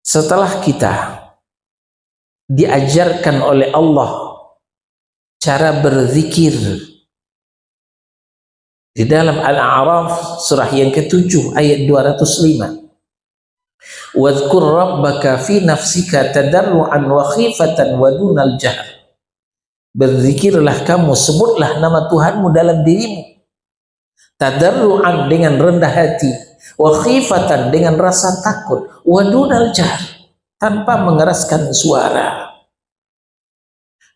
Setelah kita diajarkan oleh Allah cara berzikir di dalam Al-A'raf surah yang ke-7 ayat 205. Wadhkur rabbaka fi nafsika tadarruan wa khifatan wa dunal jahr. Berzikirlah kamu, sebutlah nama Tuhanmu dalam dirimu. Tadarruan dengan rendah hati, wa khifatan dengan rasa takut, wa dunal jahr tanpa mengeraskan suara.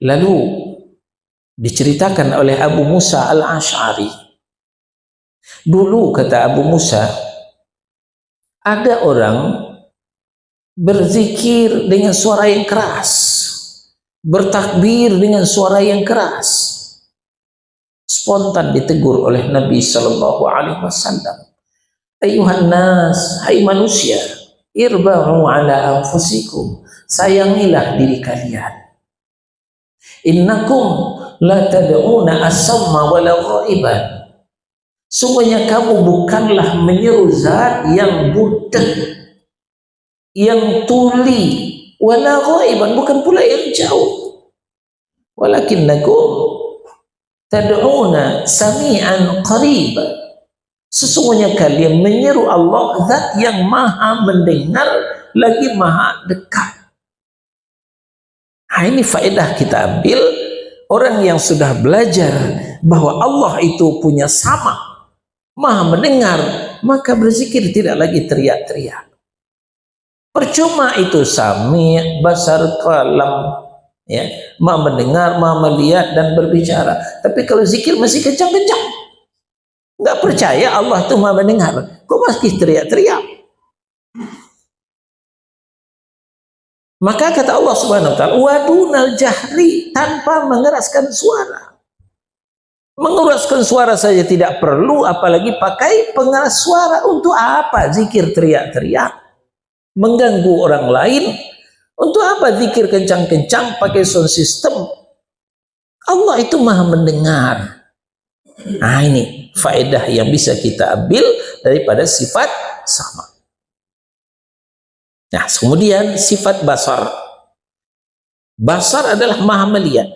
Lalu diceritakan oleh Abu Musa Al-Asy'ari. Dulu kata Abu Musa, ada orang berzikir dengan suara yang keras, bertakbir dengan suara yang keras. Spontan ditegur oleh Nabi Sallallahu Alaihi Wasallam, ayuhan nas, hai manusia, irba'u ala anfusikum, sayangilah diri kalian. Innakum la tad'una as-samma wala ghaiban. Sungguhnya kamu bukanlah menyeru zat yang buta, yang tuli, wala ghaiban, bukan pula yang jauh. Walakinnakum tad'una sami'an qariban. Sesungguhnya kalian menyeru Allah, zat yang maha mendengar lagi maha dekat. Nah, ini faedah kita ambil. Orang yang sudah belajar bahwa Allah itu punya sama, maha mendengar, maka berzikir tidak lagi teriak-teriak. Percuma itu sami, basar, kalam, ya, maha mendengar, maha melihat dan berbicara. Tapi kalau zikir masih kencang-kencang, nggak percaya Allah itu maha mendengar, kok masih teriak-teriak? Maka kata Allah Subhanahu wa taala, wadunal jahri, tanpa mengeraskan suara. Mengeraskan suara saja tidak perlu, apalagi pakai pengeras suara. Untuk apa zikir teriak-teriak? Mengganggu orang lain. Untuk apa zikir kencang-kencang pakai sound system? Allah itu maha mendengar. Nah, ini faedah yang bisa kita ambil daripada sifat sama. Nah, kemudian sifat basar. Basar adalah maha melihat.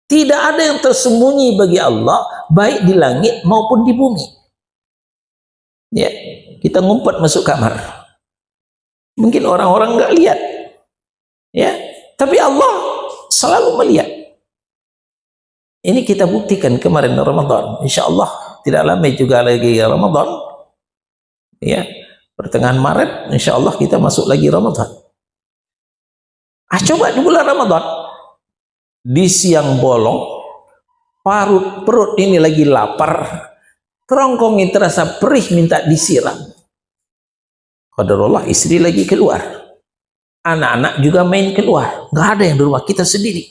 Tidak ada yang tersembunyi bagi Allah, baik di langit maupun di bumi. Ya, kita ngumpet masuk kamar. Mungkin orang-orang nggak lihat. Ya, tapi Allah selalu melihat. Ini kita buktikan kemarin Ramadan. Insya Allah tidak lama juga lagi Ramadan. Ya, pertengahan Maret, insya Allah kita masuk lagi Ramadan. Coba di bulan Ramadan, di siang bolong, perut ini lagi lapar, kerongkongi terasa perih minta disiram. Qadarullah, istri lagi keluar, anak-anak juga main keluar, nggak ada yang di rumah, kita sendiri.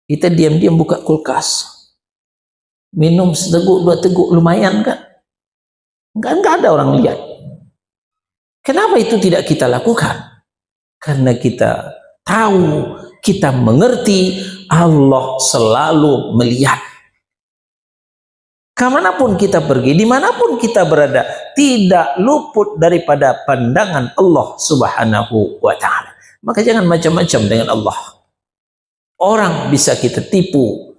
Kita diam-diam buka kulkas, minum seteguk dua teguk, lumayan kan? Enggak ada orang lihat. Kenapa itu tidak kita lakukan? Karena kita tahu, kita mengerti Allah selalu melihat. Kemanapun kita pergi, dimanapun kita berada, tidak luput daripada pandangan Allah Subhanahu wa ta'ala. Maka jangan macam-macam dengan Allah. Orang bisa kita tipu,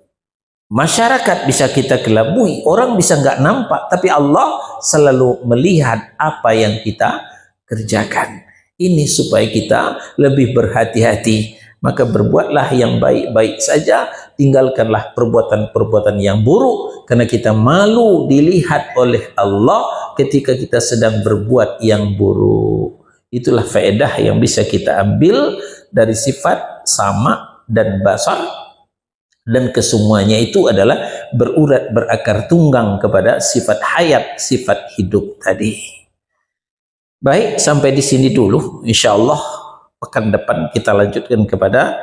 masyarakat bisa kita kelabui, orang bisa nggak nampak, tapi Allah selalu melihat apa yang kita kerjakan. Ini supaya kita lebih berhati-hati. maka berbuatlah yang baik-baik saja, tinggalkanlah perbuatan-perbuatan yang buruk, karena kita malu dilihat oleh Allah ketika kita sedang berbuat yang buruk. Itulah faedah yang bisa kita ambil dari sifat sama dan basar, dan kesemuanya itu adalah berurat berakar tunggang kepada sifat hayat, sifat hidup tadi. Baik, sampai di sini dulu. Insyaallah pekan depan kita lanjutkan kepada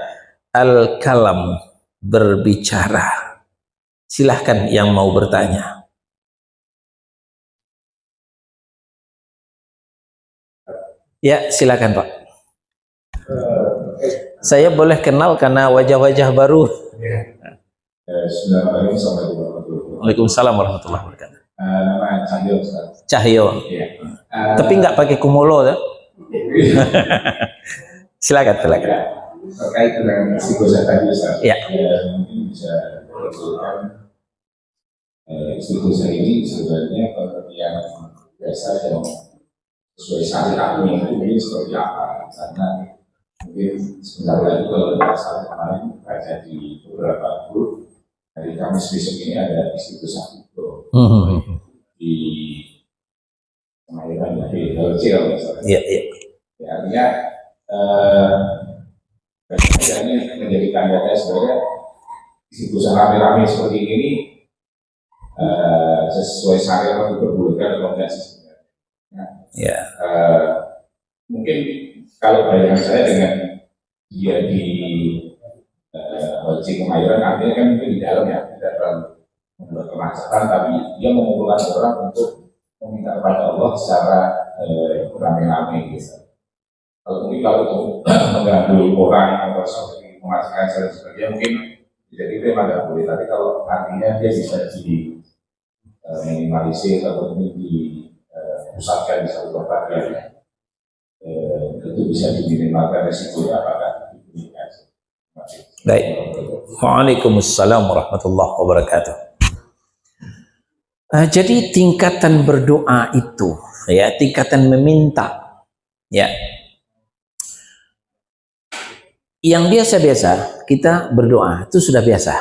al-kalam, berbicara. Silahkan yang mau bertanya. Ya, silakan Pak. Saya boleh kenal karena wajah-wajah baru. Waalaikumsalam warahmatullahi wabarakatuh. Nama Cahyo, Ustaz. Cahyo. Ya. Tapi nggak pakai kumolo ya? Silakan. Terkait dengan istighosah tadi, Ustaz. Ya. Mungkin bisa dijelaskan istighosah ini sebenarnya pengertian biasa yang sesuai syariatnya ini seperti apa? Karena mungkin sebenarnya itu kalau saat kemarin baca di beberapa grup hari Kamis besok ini ada istighosah itu di Kemayoran ya, di Kecil misalnya. Iya. Ya, artinya ini menjadi tanda sebenarnya istighosah rame-rame seperti ini sesuai syariat atau diperbolehkan atau enggak sih sebenarnya. Nah, Ya. Mungkin kalau bayangan saya dengan dia di Hoji Kemayoran, artinya kan mungkin di dalam ya tidak terlalu membuat kemacetan, tapi dia mengumpulkan orang untuk meminta kepada Allah secara rame-rame gitu. Kalau mungkin kalau itu mengganggu orang atau seperti memasukkan dan sebagainya mungkin bisa itu memang tidak boleh. Tapi kalau artinya dia bisa di minimalisir atau dipusatkan di satu tempat yang itu bisa diminimalkan resikonya, apakah diberikan. Baik. Waalaikumsalam warahmatullahi wabarakatuh. Jadi tingkatan berdoa itu, ya, tingkatan meminta, ya. Yang biasa-biasa kita berdoa itu sudah biasa,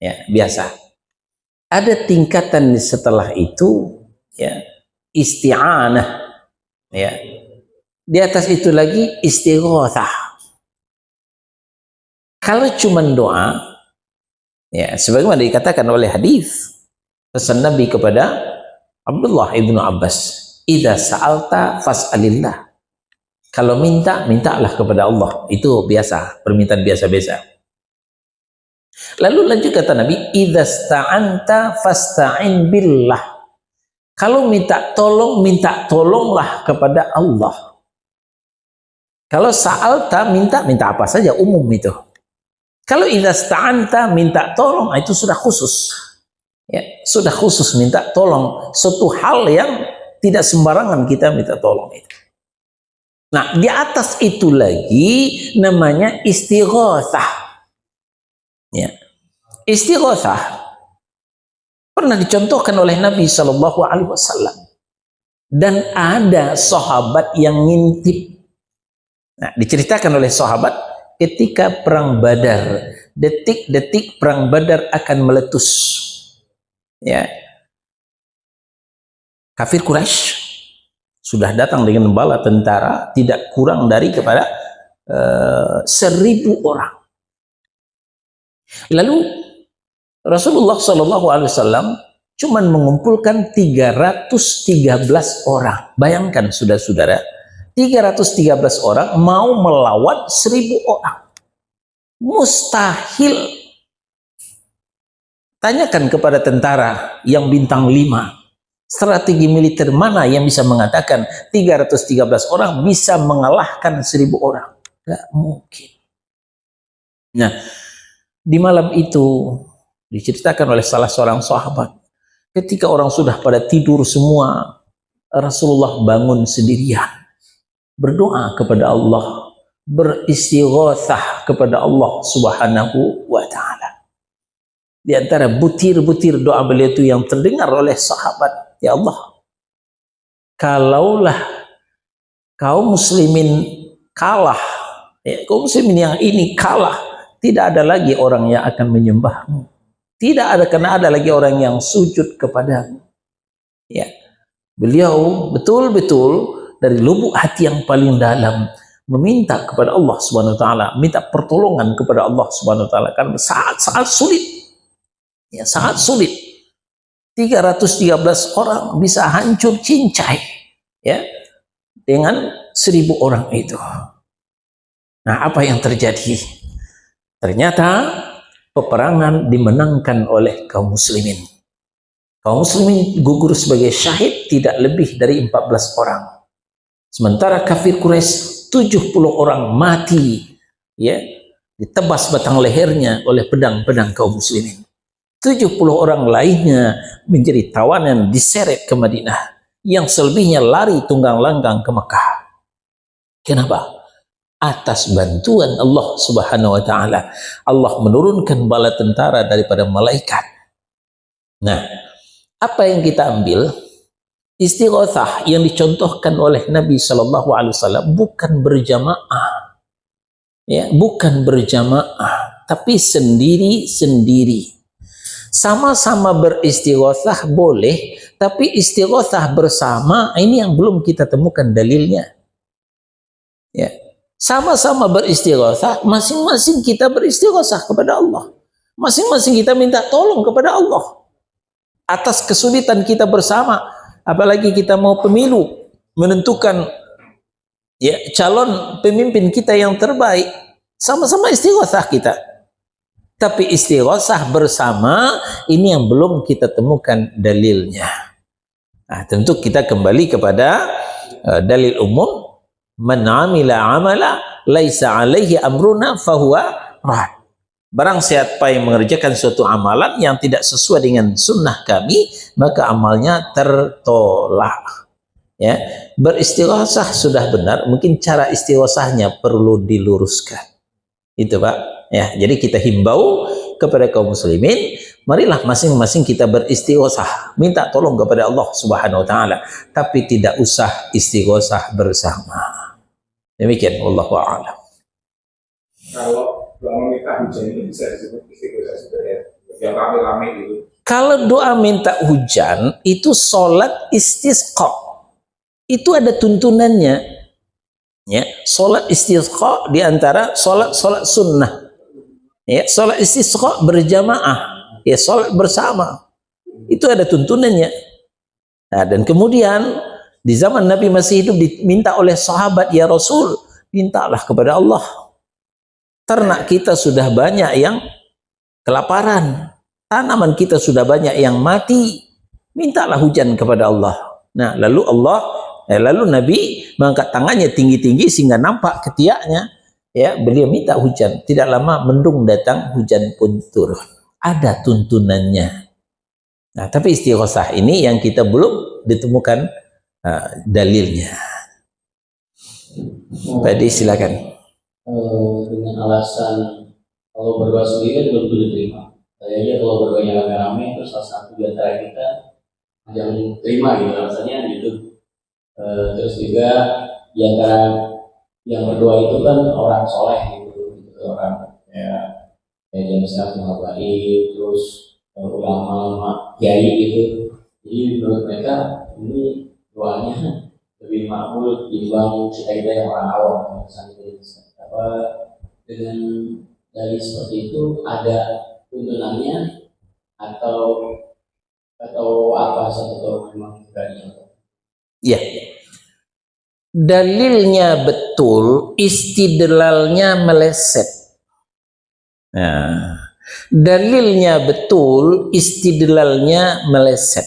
ya, biasa. Ada tingkatan setelah itu, ya, isti'anah, ya. Di atas itu lagi istighotsah. Kalau cuma doa, ya, sebagaimana dikatakan oleh hadis pesan Nabi kepada Abdullah ibnu Abbas, "Idza sa'alta fas'alillah." Kalau minta, mintalah kepada Allah. Itu biasa, permintaan biasa-biasa. Lalu lanjut kata Nabi, "Idza sta'anta fasta'in billah." Kalau minta tolonglah kepada Allah. Kalau sa'alta, minta apa saja, umum itu. Kalau idza sta'anta, minta tolong, itu sudah khusus. Ya, sudah khusus minta tolong, suatu hal yang tidak sembarangan kita minta tolong itu. Nah, di atas itu lagi namanya istighotsah. Ya. Istighotsah pernah dicontohkan oleh Nabi Shallallahu Alaihi Wasallam, dan ada sahabat yang ngintip. Nah, diceritakan oleh sahabat ketika perang Badar, detik-detik perang Badar akan meletus. Ya, kafir Quraisy sudah datang dengan bala tentara tidak kurang dari kepada 1.000 orang. Lalu Rasulullah SAW cuma mengumpulkan 313 orang. Bayangkan saudara-saudara, 313 orang mau melawan 1.000 orang. Mustahil. Tanyakan kepada tentara yang bintang 5, strategi militer mana yang bisa mengatakan 313 orang bisa mengalahkan 1.000 orang? Gak mungkin. Nah, di malam itu diceritakan oleh salah seorang sahabat, ketika orang sudah pada tidur semua, Rasulullah bangun sendirian, berdoa kepada Allah, beristighotsah kepada Allah Subhanahu wa Ta'ala. Di antara butir-butir doa beliau itu yang terdengar oleh sahabat, "Ya Allah, kalaulah kaum muslimin kalah Ya, kaum muslimin yang ini kalah, tidak ada lagi orang yang akan menyembahmu. Tidak ada lagi orang yang sujud kepadamu. Ya, beliau betul-betul dari lubuk hati yang paling dalam meminta kepada Allah Subhanahu wa taala, minta pertolongan kepada Allah Subhanahu wa taala karena sangat sulit. Ya, sangat sulit. 313 orang bisa hancur cincai ya dengan 1000 orang itu. Nah, apa yang terjadi? Ternyata peperangan dimenangkan oleh kaum muslimin. Kaum muslimin gugur sebagai syahid tidak lebih dari 14 orang. Sementara kafir Quraisy 70 orang mati ya, ditebas batang lehernya oleh pedang-pedang kaum muslimin. 70 orang lainnya menjadi tawanan diseret ke Madinah, yang selebihnya lari tunggang langgang ke Mekah. Kenapa? Atas bantuan Allah Subhanahu wa taala, Allah menurunkan bala tentara daripada malaikat. Nah, apa yang kita ambil? Istighatsah yang dicontohkan oleh Nabi Shallallahu Alaihi Wasallam bukan berjamaah, ya, bukan berjamaah, tapi sendiri-sendiri. Sama-sama beristighatsah boleh, tapi istighatsah bersama ini yang belum kita temukan dalilnya. Ya, sama-sama beristighatsah, masing-masing kita beristighatsah kepada Allah, masing-masing kita minta tolong kepada Allah atas kesulitan kita bersama. Apalagi kita mau pemilu, menentukan ya calon pemimpin kita yang terbaik, sama-sama istighatsah kita. Tapi istighatsah bersama ini yang belum kita temukan dalilnya. Nah, tentu kita kembali kepada dalil umum, man amila amala laisa alaihi amruna fahuwa rad. Barang siapa yang mengerjakan suatu amalan yang tidak sesuai dengan sunnah kami, maka amalnya tertolak. Ya, beristighatsah sudah benar, mungkin cara istighatsahnya perlu diluruskan. Itu Pak. Ya, jadi kita himbau kepada kaum muslimin, marilah masing-masing kita beristighatsah, minta tolong kepada Allah Subhanahu wa taala, tapi tidak usah istighatsah bersama. Demikian, wallahu a'lam. Kalau doa meminta hujan itu bisa disebut istighatsah sebenarnya, yang rame-rame gitu. Kalau doa minta hujan itu sholat istisqa, itu ada tuntunannya. Ya, sholat istisqa diantara sholat sunnah. Ya, sholat istisqa berjamaah, ya sholat bersama, itu ada tuntunannya. Nah, dan kemudian di zaman Nabi masih hidup diminta oleh sahabat, ya Rasul, mintalah kepada Allah. Ternak kita sudah banyak yang kelaparan, tanaman kita sudah banyak yang mati, mintalah hujan kepada Allah. Nah, lalu Nabi mengangkat tangannya tinggi-tinggi sehingga nampak ketiaknya. Ya, beliau minta hujan. Tidak lama mendung datang, hujan pun turun. Ada tuntunannya. Nah, tapi istighatsah ini yang kita belum ditemukan dalilnya. Tadi silakan. Dengan alasan kalau berdoa sendiri kan belum tentu diterima. Kayaknya kalau berdoanya rame-rame itu salah satu di antara kita yang terima gitu alasannya gitu. Terus juga di antara yang berdoa itu kan orang soleh gitu, orang ya kayak misalnya Muhammadi, terus ulama kiai gitu. Jadi menurut mereka ini doanya lebih makbul dibanding kita yang orang awam misalnya apa dengan dari seperti itu ada tuntunannya atau apa atau memang berani? Ya, dalilnya betul, istidlalnya meleset. Nah, dalilnya betul, istidlalnya meleset.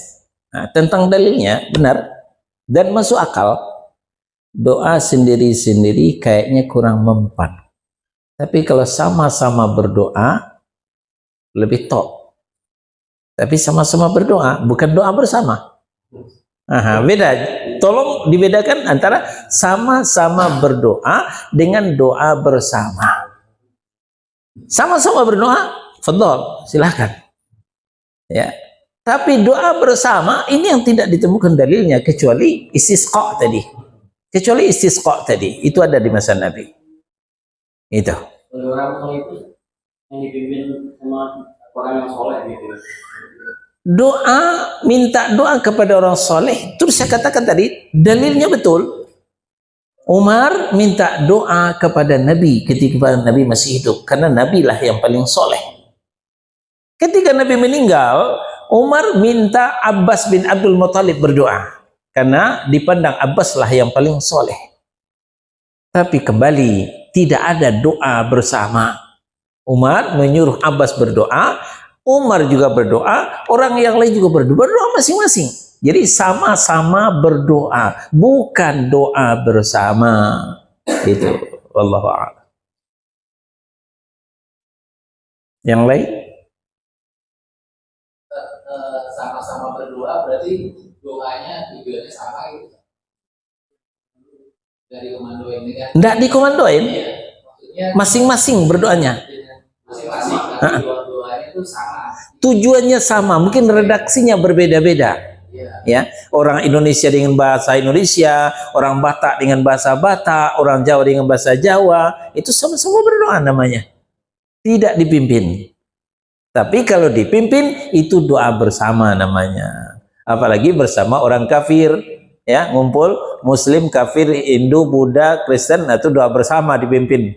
Nah, tentang dalilnya benar dan masuk akal. Doa sendiri-sendiri kayaknya kurang mempan. Tapi kalau sama-sama berdoa lebih top. Tapi sama-sama berdoa, bukan doa bersama. Aha, beda. Tolong dibedakan antara sama-sama berdoa dengan doa bersama. Sama-sama berdoa, fadhol, silahkan. Ya. Tapi doa bersama ini yang tidak ditemukan dalilnya kecuali istisqa tadi. Kecuali istisqa tadi, itu ada di masa Nabi. Itu. Oleh orang soleh itu yang dipimpin sama orang yang soleh gitu. Doa, minta doa kepada orang soleh. Terus saya katakan tadi, dalilnya betul. Umar minta doa kepada Nabi ketika Nabi masih hidup, karena Nabi lah yang paling soleh. Ketika Nabi meninggal, Umar minta Abbas bin Abdul Muthalib berdoa, karena dipandang Abbas lah yang paling soleh. Tapi kembali, tidak ada doa bersama. Umar menyuruh Abbas berdoa, Umar juga berdoa, orang yang lain juga berdoa masing-masing. Jadi sama-sama berdoa, bukan doa bersama. Itu, wallahu a'lam. Yang lain? Sama-sama berdoa berarti doanya tujuannya sama gitu. Dari komandoin dengan. Enggak dikomandoin. Masing-masing berdoanya. Masing-masing, tapi doanya itu sama. Tujuannya sama, mungkin redaksinya berbeda-beda. Ya, orang Indonesia dengan bahasa Indonesia, orang Batak dengan bahasa Batak, orang Jawa dengan bahasa Jawa, itu sama-sama berdoa namanya. Tidak dipimpin. Tapi kalau dipimpin itu doa bersama namanya. Apalagi bersama orang kafir, ya, ngumpul Muslim, kafir, Hindu, Buddha, Kristen, itu doa bersama dipimpin.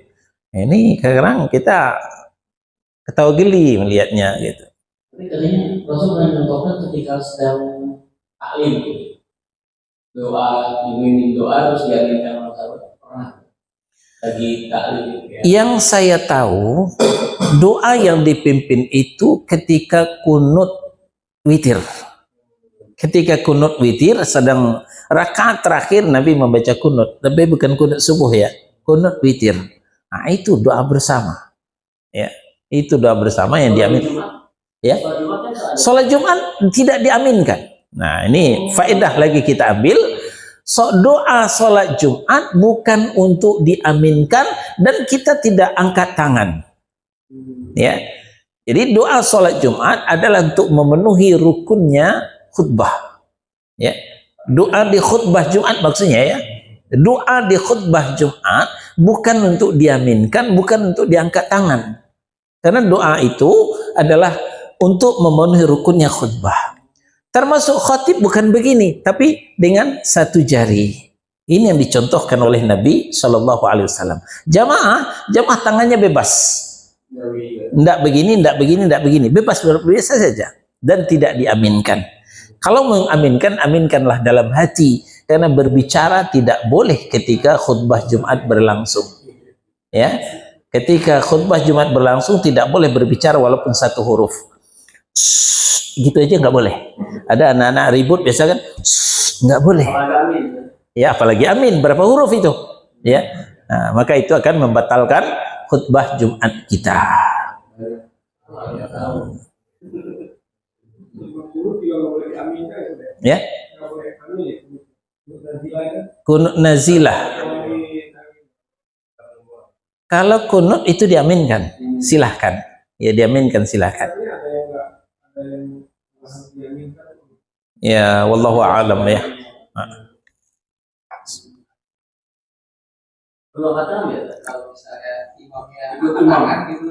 Ini kadang kita ketawa geli melihatnya gitu. Tapi katanya Rasul pernah mencontohkan ketika sedang taklim, doa, dibimbing doa terus diaminkan orang sahabat, pernah lagi taklim ya. Yang saya tahu, doa yang dipimpin itu ketika kunut witir. Ketika kunut witir, sedang rakaat terakhir Nabi membaca kunut, tapi bukan kunut subuh ya, kunut witir. Nah, itu doa bersama. Ya, itu doa bersama yang diamin. Ya, sholat Jumat tidak diaminkan. Nah, ini faedah lagi kita ambil. Doa sholat Jumat bukan untuk diaminkan dan kita tidak angkat tangan. Ya, jadi doa sholat Jumat adalah untuk memenuhi rukunnya khutbah. Ya, doa di khutbah Jumat maksudnya ya. Doa di khutbah Jumat bukan untuk diaminkan, bukan untuk diangkat tangan. Karena doa itu adalah untuk memenuhi rukunnya khutbah. Termasuk khatib bukan begini, tapi dengan satu jari. Ini yang dicontohkan oleh Nabi Shallallahu Alaihi Wasallam. Jamaah tangannya bebas. Tidak begini, tidak begini, tidak begini. Bebas, biasa saja. Dan tidak diaminkan. Kalau mengaminkan, aminkanlah dalam hati. Karena berbicara tidak boleh ketika khutbah Jumat berlangsung. Ya, ketika khutbah Jumat berlangsung tidak boleh berbicara walaupun satu huruf. Gitu aja nggak boleh. Ada anak-anak ribut biasa kan, nggak boleh. Ya, apalagi amin, berapa huruf itu? Ya, nah, maka itu akan membatalkan khutbah Jumat kita. Ya, kunut nazilah. Kalau kunut itu diaminkan, silahkan. Ya, diaminkan silahkan. Ya, wallahu a'lam ya. Kalau kata ya, kalau misalnya imamnya tangan gitu,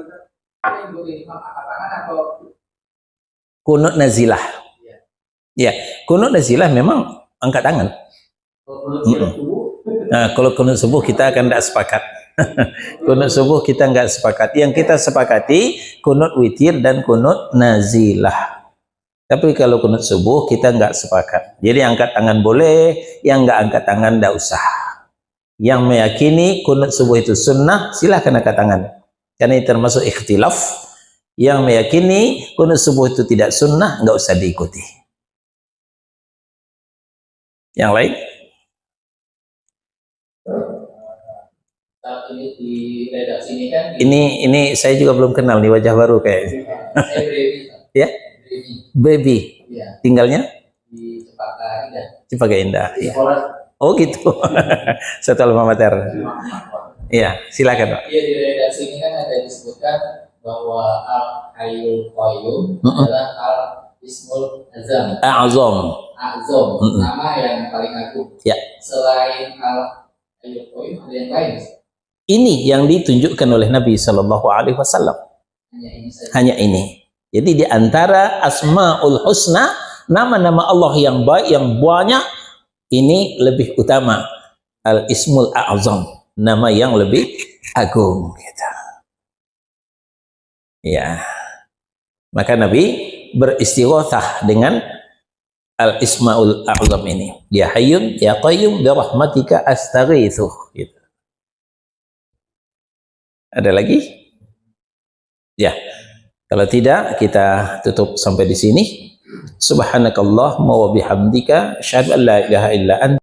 imam angkat tangan atau kunut nazilah. Ya, kunut nazilah memang angkat tangan. Nah, kalau kunut subuh kita akan tidak sepakat. Kunut subuh kita nggak sepakat. Yang kita sepakati kunut witir dan kunut nazilah. Tapi kalau kunut subuh kita nggak sepakat. Jadi angkat tangan boleh, yang nggak angkat tangan tidak usah. Yang meyakini kunut subuh itu sunnah, silahkan angkat tangan. Karena ini termasuk ikhtilaf. Yang meyakini kunut subuh itu tidak sunnah, nggak usah diikuti. Yang lain? Saat ini di redaksi ini kan ini saya juga belum kenal nih, wajah baru kayaknya. saya baby. Ya? Baby. Ya. Tinggalnya Di Cempaka Indah. Cempaka Indah. Di Ya. sekolah. Oh gitu. Satu alma mater. Iya, silakan Pak. Iya, di redaksi ini kan ada disebutkan bahwa al-hayyul qayyum adalah al-ismul azam. Azam. Nama yang paling agung. Ya. Selain al-hayyul qayyum ada yang lain. Ini yang ditunjukkan oleh Nabi Shallallahu Alaihi Wasallam. Hanya ini. Jadi di antara Asmaul Husna, nama-nama Allah yang baik yang banyak, ini lebih utama. Al-Ismul A'zam, nama yang lebih agung. Gitu. Ya. Maka Nabi beristighatsah dengan Al-Ismaul A'zam ini. Ya Hayyun, Ya Qayyum, bi rahmatika astaghitsu. Gitu. Ada lagi? Ya. Kalau tidak, kita tutup sampai di sini. Subhanakallahumma wa bihamdika, asyhadu an la ilaha illa anta